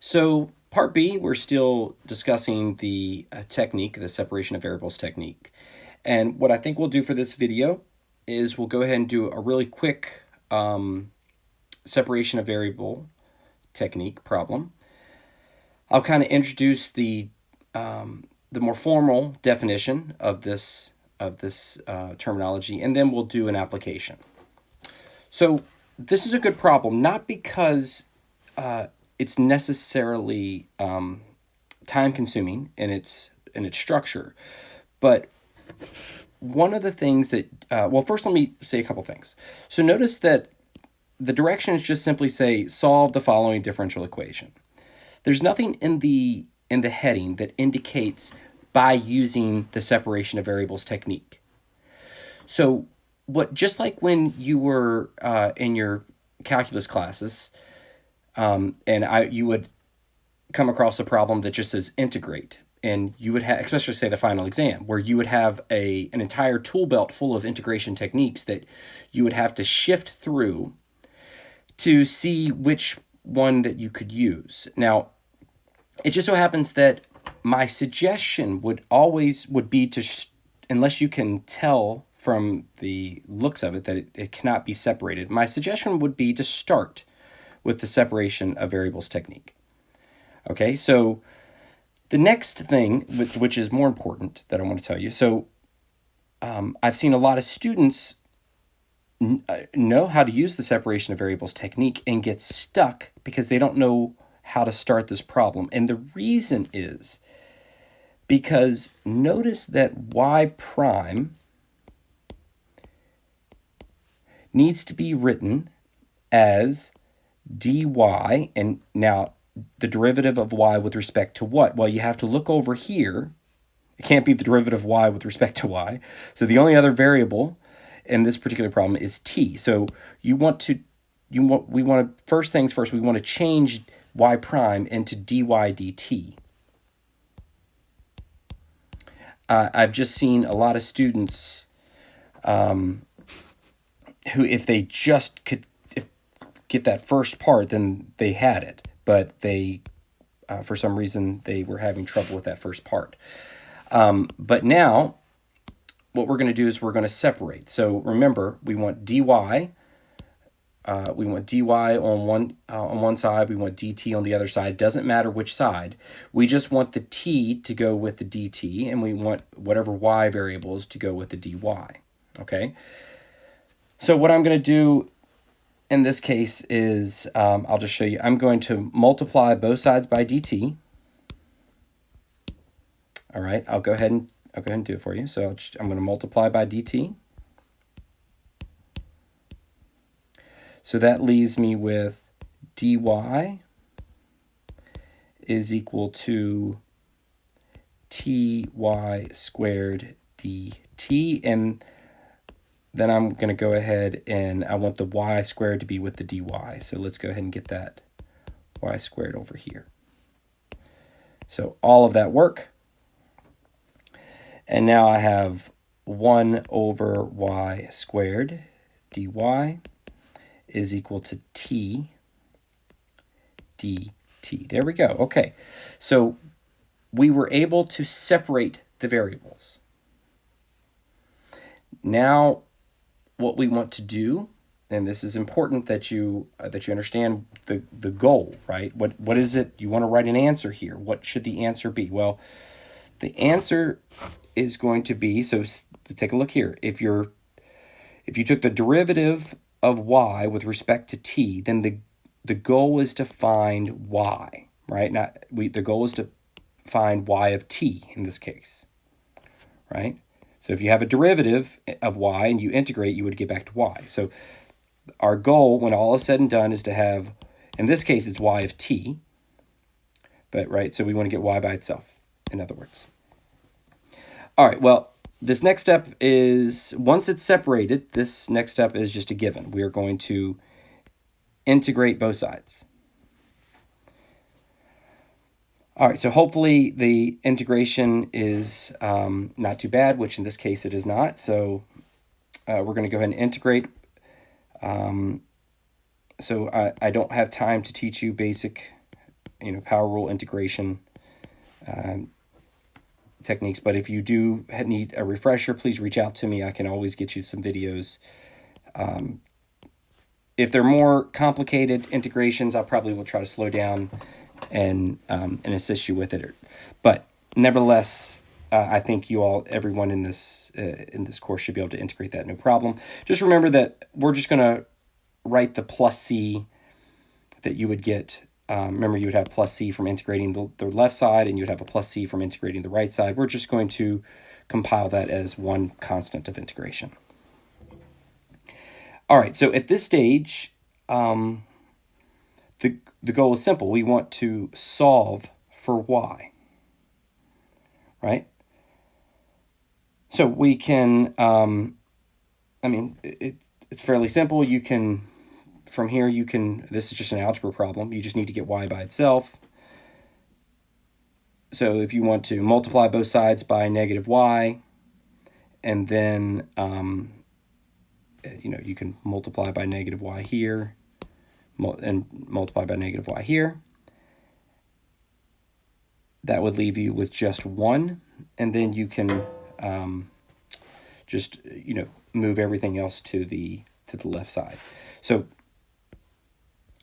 So part B, we're still discussing the technique, the separation of variables technique. And what I think we'll do for this video is we'll go ahead and do a really quick separation of variable technique problem. I'll kind of introduce the more formal definition of this terminology, and then we'll do an application. So this is a good problem, not because it's necessarily time consuming in its structure, but one of the things that well, first let me say a couple things. So notice that the directions just simply say solve the following differential equation. There's nothing in the heading that indicates by using the separation of variables technique. So what, just like when you were in your calculus classes, you would come across a problem that just says integrate, and you would have, especially say the final exam, where you would have an entire tool belt full of integration techniques that you would have to shift through to see which one that you could use. Now, it just so happens that my suggestion would be to, unless you can tell from the looks of it that it cannot be separated, my suggestion would be to start with the separation of variables technique. Okay, so the next thing, which is more important, that I want to tell you. So I've seen a lot of students know how to use the separation of variables technique and get stuck because they don't know how to start this problem. And the reason is because notice that y prime needs to be written as dy, and now the derivative of y with respect to what? Well, you have to look over here. It can't be the derivative of y with respect to y. So the only other variable in this particular problem is t. So we want to, first things first, we want to change y prime into dy dt. I've just seen a lot of students who, if they just could get that first part, then they had it. But they, for some reason, they were having trouble with that first part. But now, what we're going to do is we're going to separate. So remember, we want dy. We want dy on one side. We want dt on the other side. Doesn't matter which side. We just want the t to go with the dt, and we want whatever y variables to go with the dy. Okay. So what I'm going to do in this case is, I'll just show you. I'm going to multiply both sides by dt. All right, I'll go ahead and do it for you. So I'm going to multiply by dt. So that leaves me with dy is equal to ty squared dt, and then I'm going to go ahead and I want the y squared to be with the dy. So let's go ahead and get that y squared over here. So all of that work. And now I have 1 over y squared dy is equal to t dt. There we go. Okay. So we were able to separate the variables. Now, what we want to do, and this is important that you understand the goal, right? What is it? You want to write an answer here. What should the answer be? Well, the answer is going to be, so to take a look here. If you took the derivative of y with respect to t, then the goal is to find y, right? The goal is to find y of t in this case, right? So if you have a derivative of y and you integrate, you would get back to y. So our goal, when all is said and done, is to have, in this case, it's y of t. But, right, so we want to get y by itself, in other words. All right, well, this next step is, once it's separated, this next step is just a given. We are going to integrate both sides. All right, so hopefully the integration is not too bad, which in this case it is not. So we're going to go ahead and integrate. So I don't have time to teach you basic power rule integration techniques. But if you do need a refresher, please reach out to me. I can always get you some videos. If they're more complicated integrations, I probably will try to slow down and assist you with it. But nevertheless, I think everyone in this course should be able to integrate that no problem. Just remember that we're just going to write the plus C that you would get. Remember, you would have plus C from integrating the left side, and you would have a plus C from integrating the right side. We're just going to compile that as one constant of integration. All right, so at this stage, the goal is simple. We want to solve for y, right? So we can, it's fairly simple. You can, from here, this is just an algebra problem. You just need to get y by itself. So if you want to multiply both sides by negative y, and then, you can multiply by negative y here, and multiply by negative y here. That would leave you with just 1, and then you can just move everything else to the left side. So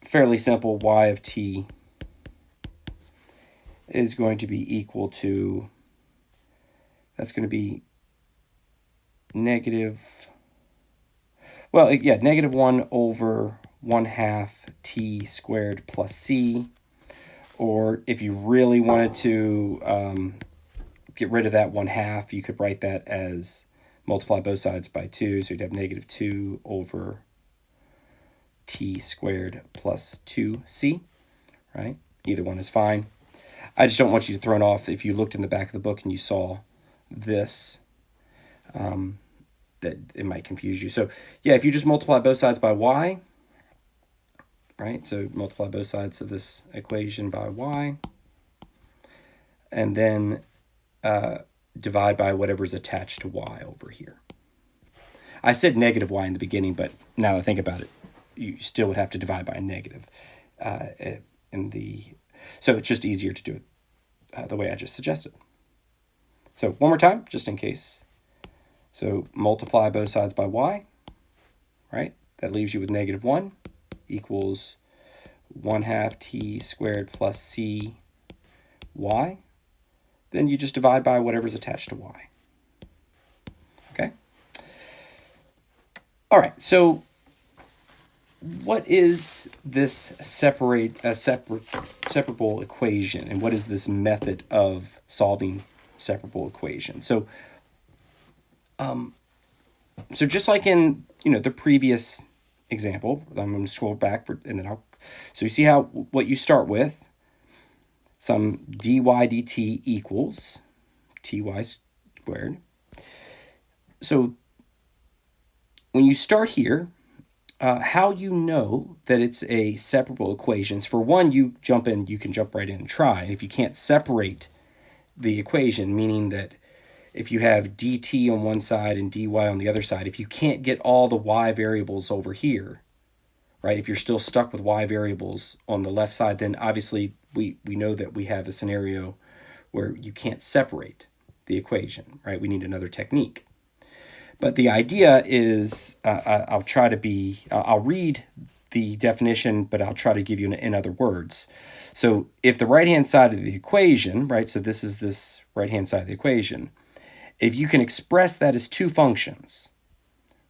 fairly simple. Y of t is going to be equal to, that's going to be negative 1 over 1/2 t squared plus c. Or if you really wanted to get rid of that 1/2, you could write that as multiply both sides by 2. So you'd have negative 2 over t squared plus 2c, right? Either one is fine. I just don't want you to throw it off if you looked in the back of the book and you saw this, that it might confuse you. So yeah, if you just multiply both sides by y, right? So multiply both sides of this equation by y, and then divide by whatever's attached to y over here. I said negative y in the beginning, but now that I think about it, you still would have to divide by a negative. So it's just easier to do it the way I just suggested. So one more time, just in case. So multiply both sides by y, right? That leaves you with negative 1 equals 1/2 t squared plus c y. Then you just divide by whatever's attached to y. Okay? All right, so what is this separable equation, and what is this method of solving separable equation? So just like in the previous example, I'm going to scroll back so you see what you start with. Some dy dt equals ty squared. So when you start here, how you know that it's a separable equation? For one, you can jump right in and try. If you can't separate the equation, meaning that if you have dt on one side and dy on the other side, if you can't get all the y variables over here, right? If you're still stuck with y variables on the left side, then obviously we know that we have a scenario where you can't separate the equation, right? We need another technique. But the idea is, I'll read the definition, but I'll try to give you in other words. So if the right-hand side of the equation, right, so this is this right-hand side of the equation, if you can express that as two functions,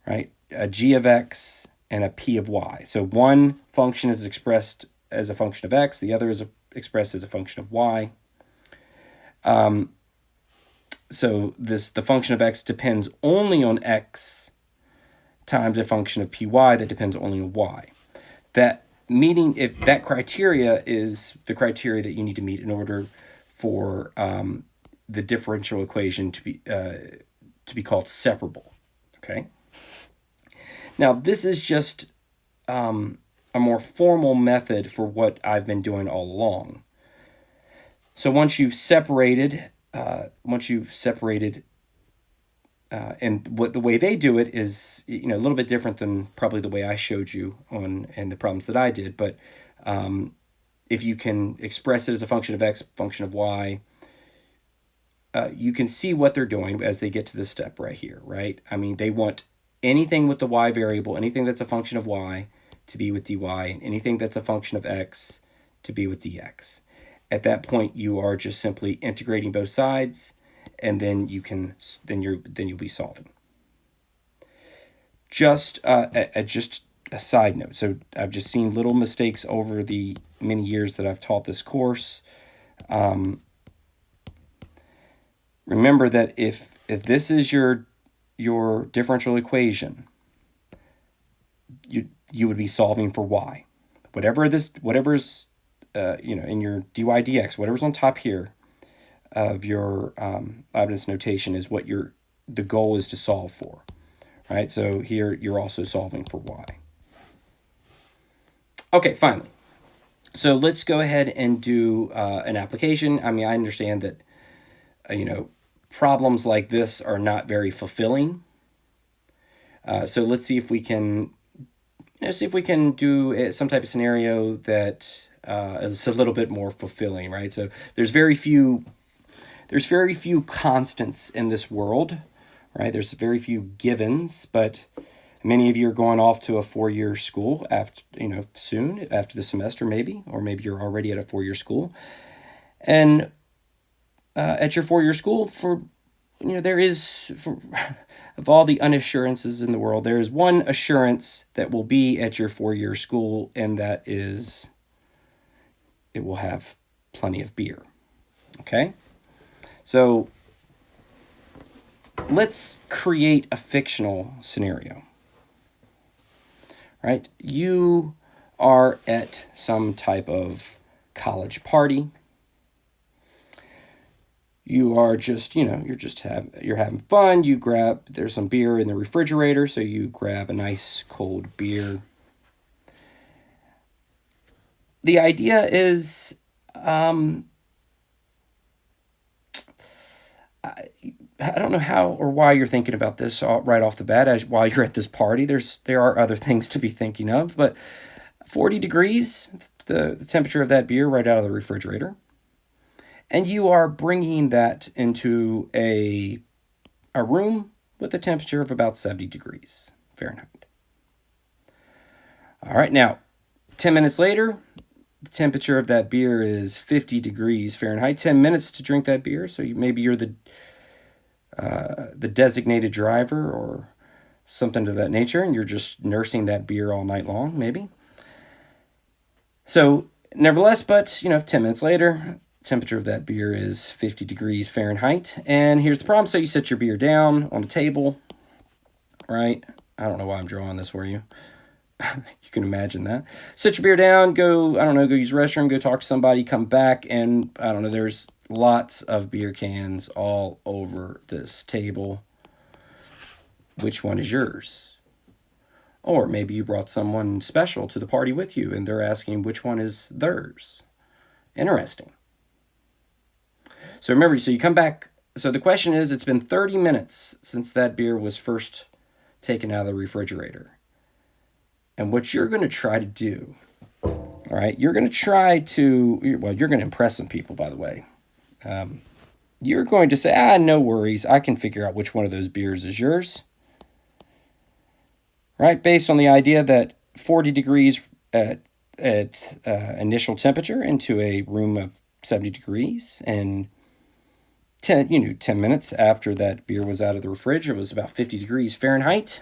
right, a g of x and a p of y. So one function is expressed as a function of x, the other is expressed as a function of y. So the function of x depends only on x times a function of py that depends only on y. That meaning, if that criteria is the criteria that you need to meet in order for the differential equation to be called separable. Okay. Now this is just a more formal method for what I've been doing all along. So once you've separated. And what the way they do it is, a little bit different than probably the way I showed you in the problems that I did. But if you can express it as a function of x, function of y, you can see what they're doing as they get to this step right here, right? I mean, they want anything with the y variable, anything that's a function of y to be with dy, and anything that's a function of x to be with dx. At that point, you are just simply integrating both sides, and then you'll be solving. Just a side note. So I've just seen little mistakes over the many years that I've taught this course. Remember that if this is your differential equation, you would be solving for y. Whatever's in your dy dx, whatever's on top here of your Leibniz notation is what the goal is to solve for, right? So here you're also solving for y. Okay, finally. So let's go ahead and do an application. I mean, I understand that, problems like this are not very fulfilling. So let's see if we can do some type of scenario that is a little bit more fulfilling, right? So there's very few constants in this world, right? There's very few givens, but many of you are going off to a 4-year school soon after the semester, or maybe you're already at a 4-year school. And at your 4-year school, there is, of all the unassurances in the world, there is one assurance that will be at your 4-year school, and that is it will have plenty of beer. Okay? So let's create a fictional scenario. Right? You are at some type of college party. You are just, you're having fun. There's some beer in the refrigerator, so you grab a nice cold beer. The idea is, I don't know how or why you're thinking about this right off the bat while you're at this party. There are other things to be thinking of, but 40 degrees, the temperature of that beer right out of the refrigerator. And you are bringing that into a room with a temperature of about 70 degrees Fahrenheit. All right, now, 10 minutes later, the temperature of that beer is 50 degrees Fahrenheit. 10 minutes to drink that beer, so maybe you're the designated driver or something of that nature, and you're just nursing that beer all night long, maybe. So, nevertheless, but, 10 minutes later, temperature of that beer is 50 degrees Fahrenheit. And here's the problem. So you set your beer down on the table, right? I don't know why I'm drawing this for you. You can imagine that. Set your beer down, go use the restroom, go talk to somebody, come back, and there's lots of beer cans all over this table. Which one is yours? Or maybe you brought someone special to the party with you, and they're asking which one is theirs. Interesting. So remember, you come back. So the question is, it's been 30 minutes since that beer was first taken out of the refrigerator. And what you're going to try to do, all right, you're going to impress some people, by the way. You're going to say, no worries, I can figure out which one of those beers is yours. Right, based on the idea that 40 degrees at initial temperature into a room of 70 degrees, and 10 minutes after that beer was out of the fridge, it was about 50 degrees Fahrenheit.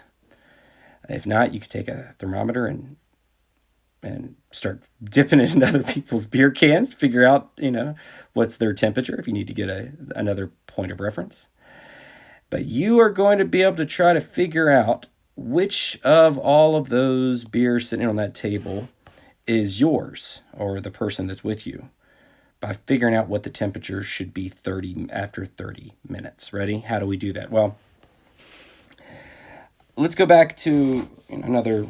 If not, you could take a thermometer and start dipping it in other people's beer cans to figure out, what's their temperature if you need to get another point of reference. But you are going to be able to try to figure out which of all of those beers sitting on that table is yours or the person that's with you by figuring out what the temperature should be after 30 minutes. Ready? How do we do that? Well, let's go back to another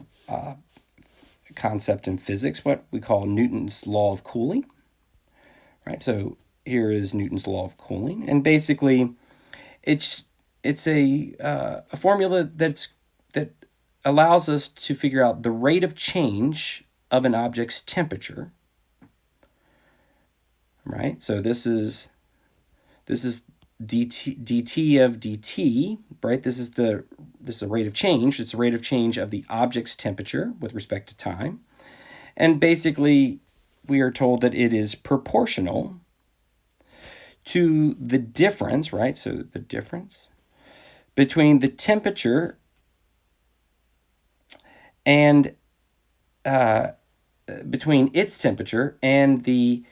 concept in physics, what we call Newton's law of cooling. Right? So here is Newton's law of cooling, and basically it's a formula that allows us to figure out the rate of change of an object's temperature right? So this is dt of dt, right? This is the rate of change. It's the rate of change of the object's temperature with respect to time. And basically, we are told that it is proportional to the difference, right? So the difference between the temperature and between its temperature and the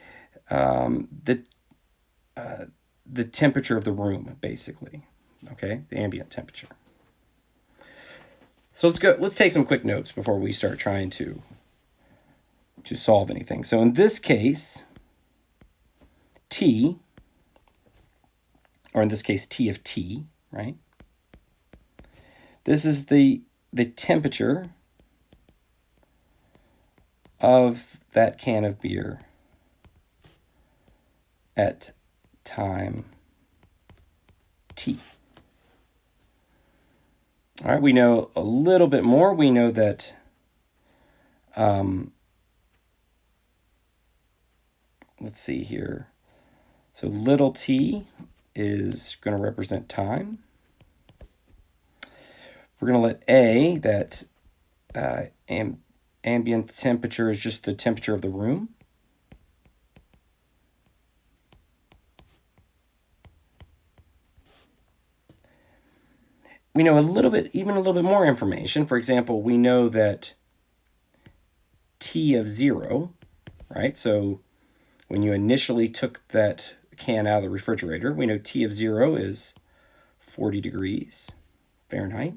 temperature of the room, basically. Okay, the ambient temperature. So let's take some quick notes before we start trying to solve anything. So in this case, T, or in this case, T of T, right? This is the temperature of that can of beer at time T. All right, we know a little bit more. We know that let's see here. So little t is going to represent time. We're going to let A, that ambient temperature is just the temperature of the room. We know even a little bit more information. For example, we know that T of 0, right? So when you initially took that can out of the refrigerator, we know T of 0 is 40 degrees Fahrenheit.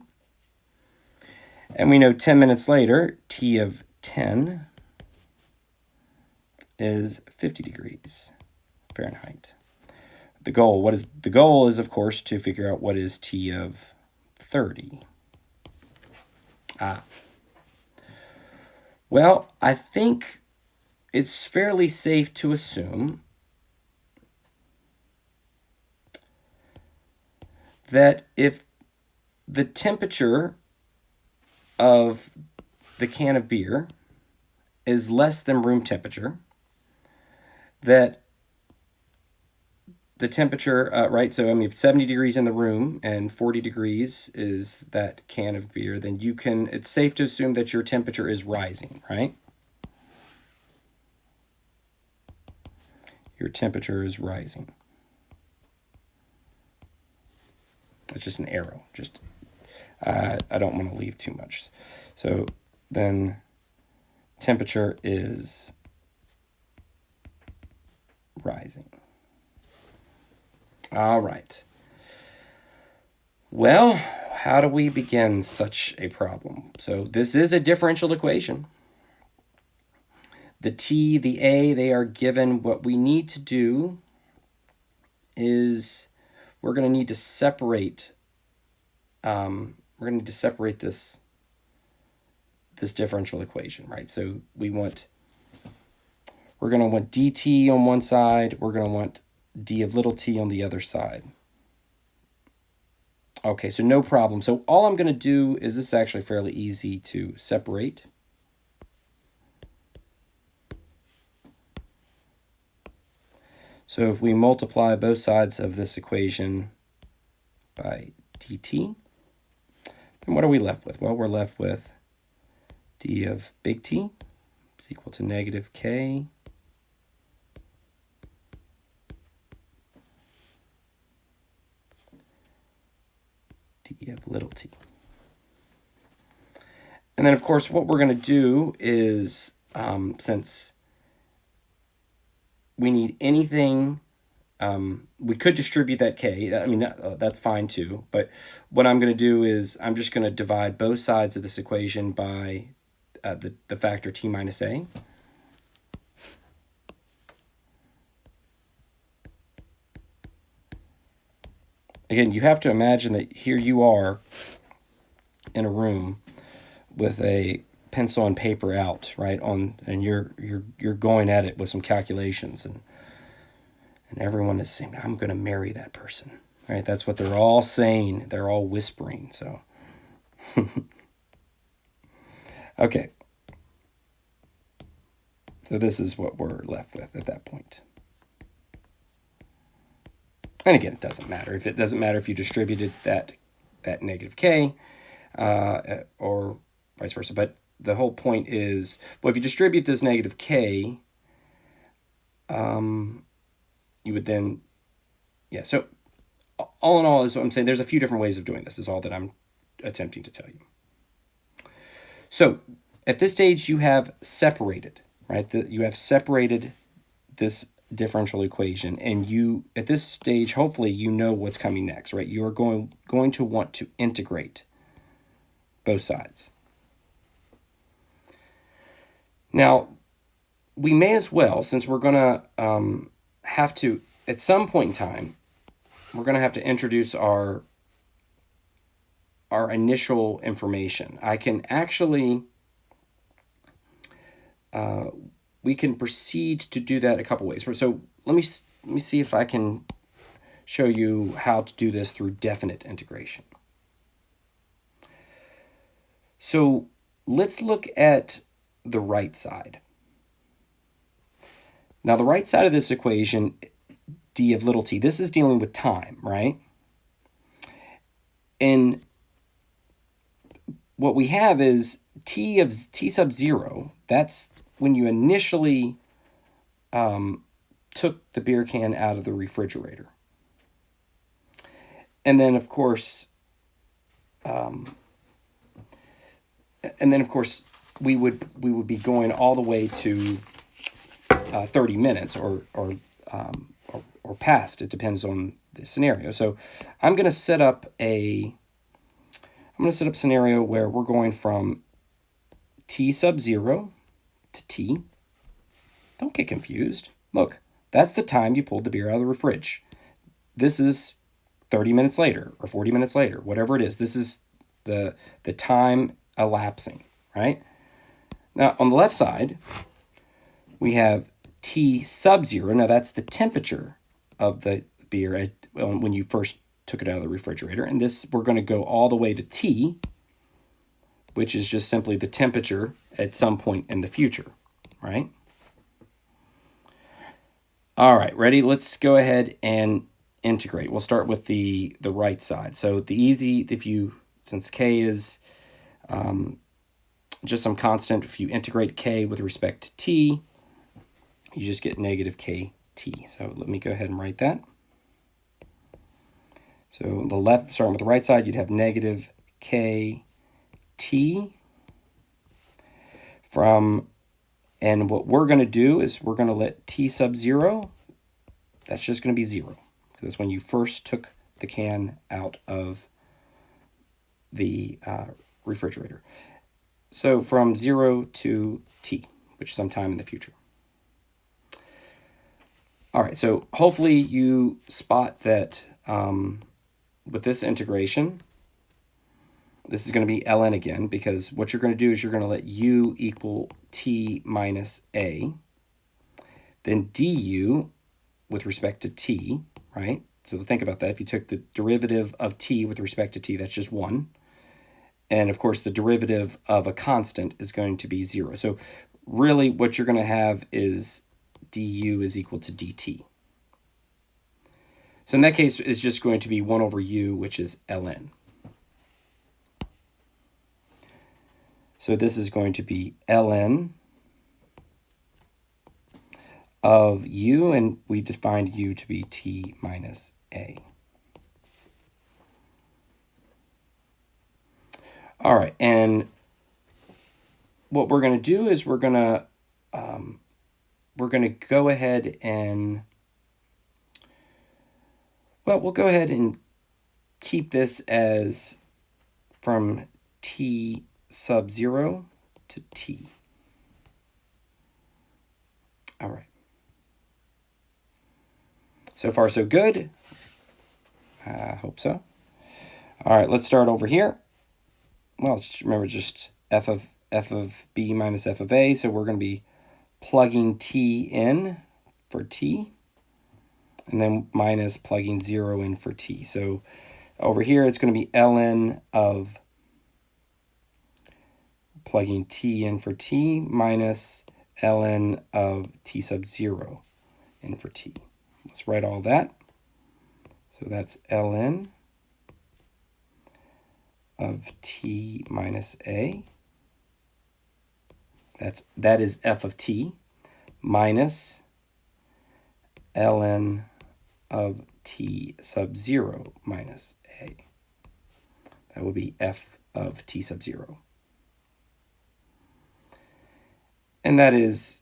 And we know 10 minutes later, T of 10 is 50 degrees Fahrenheit. The goal is, of course, to figure out what is T of 30. Well, I think it's fairly safe to assume that if the temperature of the can of beer is less than room temperature, that the temperature, right, so I mean, if 70 degrees in the room and 40 degrees is that can of beer, then it's safe to assume that your temperature is rising, right? Your temperature is rising. It's just an arrow. I don't want to leave too much. So then temperature is rising. All right. Well, how do we begin such a problem? So this is a differential equation. The T, the A, they are given. What we need to do is we're going to need to separate this differential equation, right? So we're going to want dt on one side, we're going to want d of little t on the other side. Okay, so no problem. So all I'm going to do is, this is actually fairly easy to separate. So if we multiply both sides of this equation by dt, then what are we left with? Well, we're left with d of big T is equal to negative k d of little t. And then, of course, what we're going to do is, since we need anything, we could distribute that k. I mean, that's fine too. But what I'm going to do is I'm just going to divide both sides of this equation by the factor t minus a. Again, you have to imagine that here you are in a room with a pencil and paper out, right, and you're going at it with some calculations, and everyone is saying, I'm going to marry that person, right? That's what they're all saying. They're all whispering. So okay, so this is what we're left with at that point. And again, it doesn't matter. If it doesn't matter if you distributed that negative k or vice versa. But the whole point is, well, if you distribute this negative k, you would then, yeah. So all in all, is what I'm saying. There's a few different ways of doing this. Is all that I'm attempting to tell you. So at this stage, you have separated, right? You have separated this differential equation, and you, at this stage, hopefully you know what's coming next, right? You are going to want to integrate both sides. Now, we may as well, since we're going to have to, at some point in time, we're going to have to introduce our initial information. I can actually, we can proceed to do that a couple ways. So let me see if I can show you how to do this through definite integration. So let's look at the right side. Now the right side of this equation, d of little t, this is dealing with time, right? And what we have is t sub 0, that's when you initially took the beer can out of the refrigerator. And then of course, we would be going all the way to 30 minutes or past. It depends on the scenario. So I'm going to set up a scenario where we're going from t sub 0 to t. Don't get confused. Look, that's the time you pulled the beer out of the fridge. This is 30 minutes later or 40 minutes later, whatever it is. This is the time elapsing, right? Now, on the left side, we have t sub 0. Now, that's the temperature of the beer when you first took it out of the refrigerator. And this, we're going to go all the way to t, which is just simply the temperature at some point in the future, right? All right, ready? Let's go ahead and integrate. We'll start with the right side. So since k is just some constant, if you integrate k with respect to t, you just get negative kt. So let me go ahead and write that. So starting with the right side, you'd have negative kt and what we're going to do is we're going to let t sub 0, that's just going to be 0. Because that's when you first took the can out of the refrigerator. So from 0 to t, which is sometime in the future. All right, so hopefully you spot that with this integration, this is going to be ln again, because what you're going to do is you're going to let u equal t minus a. Then du with respect to t, right? So think about that. If you took the derivative of t with respect to t, that's just 1. And of course, the derivative of a constant is going to be 0. So really what you're going to have is du is equal to dt. So in that case, it's just going to be 1 over u, which is ln. So this is going to be ln of u, and we defined u to be t minus a. All right, and what we're going to do is we're going to go ahead and, well, we'll go ahead and keep this as from t sub 0 to t. All right. So far, so good. I hope so. All right, let's start over here. Well, remember just f of b minus f of a. So we're going to be plugging t in for t, and then minus plugging 0 in for t. So over here, it's going to be ln of plugging t in for t minus ln of t sub 0 in for t. Let's write all that. So that's ln of t minus a. That is f of t minus ln of t sub 0 minus a. That would be f of t sub 0. And that is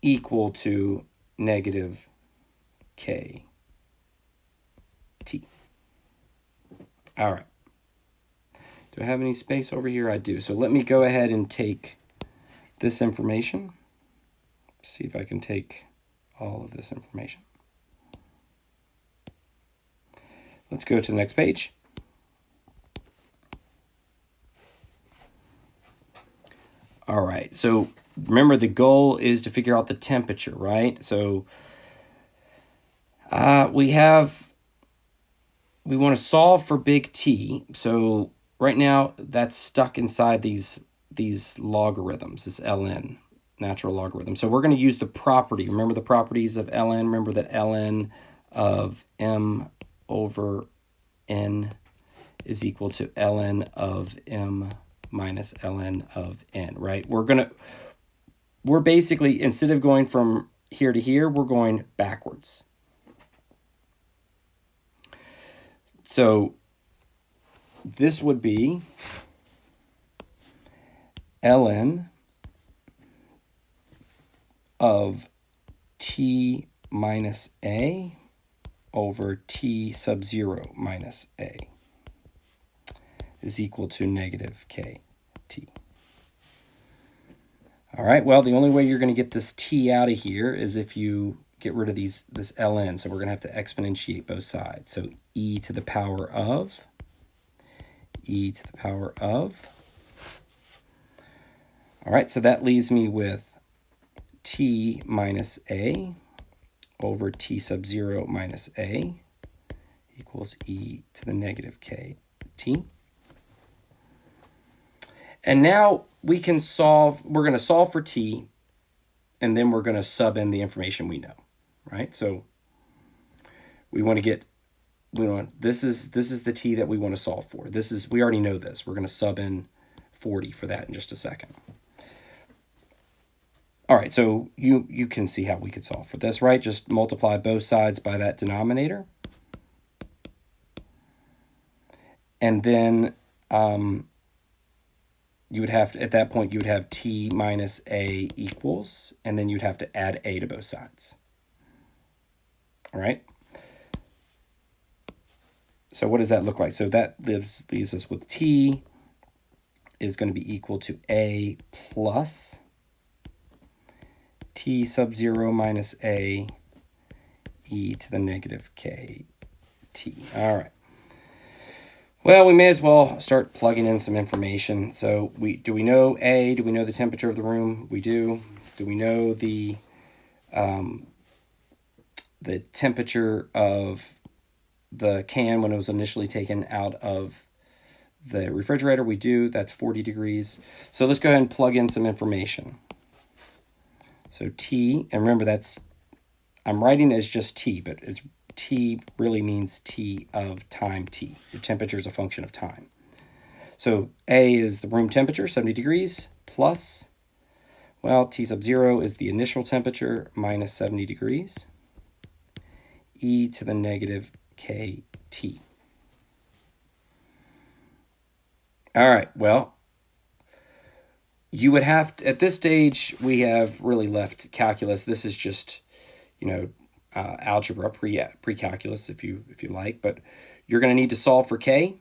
equal to negative k t. All right. Do I have any space over here? I do. So let me go ahead and take this information. See if I can take all of this information. Let's go to the next page. All right, so remember the goal is to figure out the temperature, right? So we want to solve for big T. So right now that's stuck inside these logarithms, this ln, natural logarithm. So we're going to use the property. Remember the properties of ln? Remember that ln of m over n is equal to ln of m minus ln of n, right? We're basically, instead of going from here to here, we're going backwards. So this would be ln of t minus a over t sub 0 minus a is equal to negative k t. All right, well, the only way you're going to get this t out of here is if you get rid of this ln. So we're going to have to exponentiate both sides. So e to the power of, All right, so that leaves me with t minus a over t sub 0 minus a equals e to the negative k t. And now we can solve, we're going to solve for t, and then we're going to sub in the information we know, right? So we want to get, this is the t that we want to solve for. We already know this. We're going to sub in 40 for that in just a second. All right, so you can see how we could solve for this, right? Just multiply both sides by that denominator. And then you would have to, at that point, you would have t minus a equals, and then you'd have to add a to both sides. All right? So what does that look like? So that leaves us with t is going to be equal to a plus t sub 0 minus a e to the negative k t. All right. Well, we may as well start plugging in some information. So do we know A? Do we know the temperature of the room? We do. Do we know the temperature of the can when it was initially taken out of the refrigerator? We do. That's 40 degrees. So let's go ahead and plug in some information. So T, and remember I'm writing as just T, but it's T really means T of time T. Your temperature is a function of time. So A is the room temperature, 70 degrees, plus, well, T sub 0 is the initial temperature minus 70 degrees, e to the negative kt. All right, well, you would have to, at this stage, we have really left calculus. This is just, algebra, pre-calculus, if you like, but you're going to need to solve for k.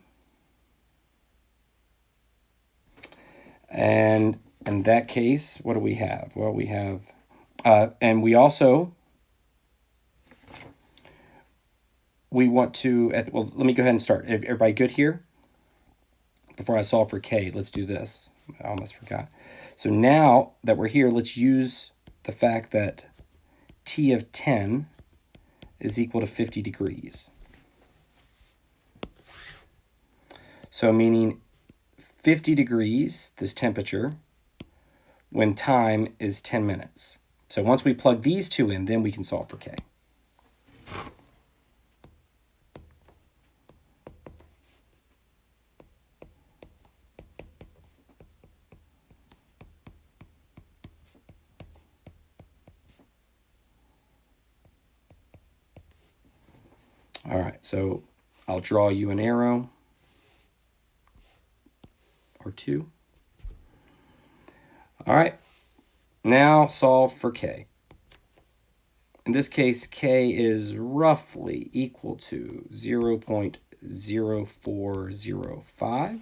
And in that case, what do we have? Well, we have, and we also, we want to, well, let me go ahead and start. Everybody good here? Before I solve for k, let's do this. I almost forgot. So now that we're here, let's use the fact that T of 10 is equal to 50 degrees. So meaning 50 degrees, this temperature, when time is 10 minutes. So once we plug these two in, then we can solve for k. All right, so I'll draw you an arrow or two. All right, now solve for k. In this case, k is roughly equal to 0.0405.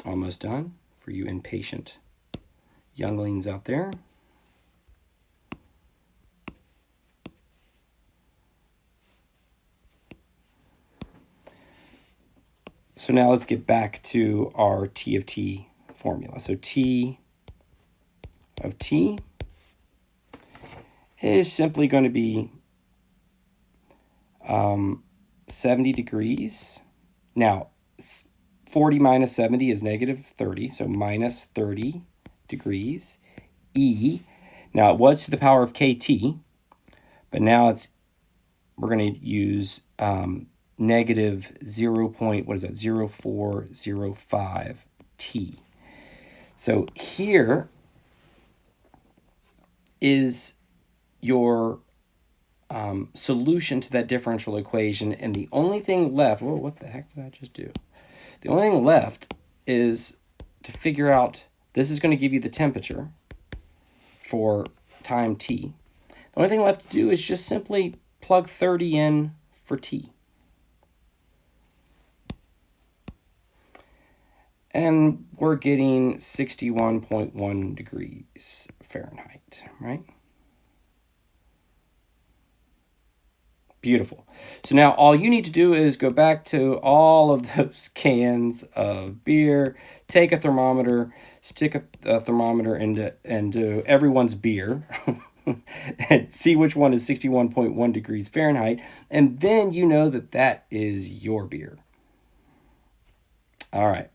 Almost done for you impatient younglings out there. So now let's get back to our T of t formula. So T of t is simply going to be 70 degrees. Now, 40 minus 70 is negative 30, so minus 30 degrees. E, now it was to the power of kt, but now we're going to use negative 0.0405 t. So here is your solution to that differential equation, and the only thing left, whoa, what the heck did I just do? The only thing left is to figure out, this is going to give you the temperature for time t. The only thing left to do is just simply plug 30 in for t. And we're getting 61.1 degrees Fahrenheit, right? Beautiful. So now all you need to do is go back to all of those cans of beer, take a thermometer, stick a thermometer into everyone's beer, and see which one is 61.1 degrees Fahrenheit, and then you know that that is your beer. All right.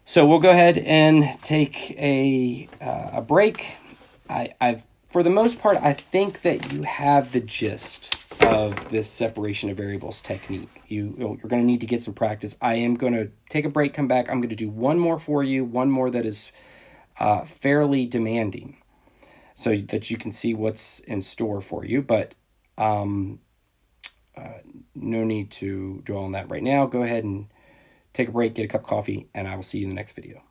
So we'll go ahead and take a break. For the most part, I think that you have the gist of this separation of variables technique. You're going to need to get some practice. I am going to take a break, come back. I'm going to do one more for you, one more that is fairly demanding, so that you can see what's in store for you. But no need to dwell on that right now. Go ahead and take a break, get a cup of coffee, and I will see you in the next video.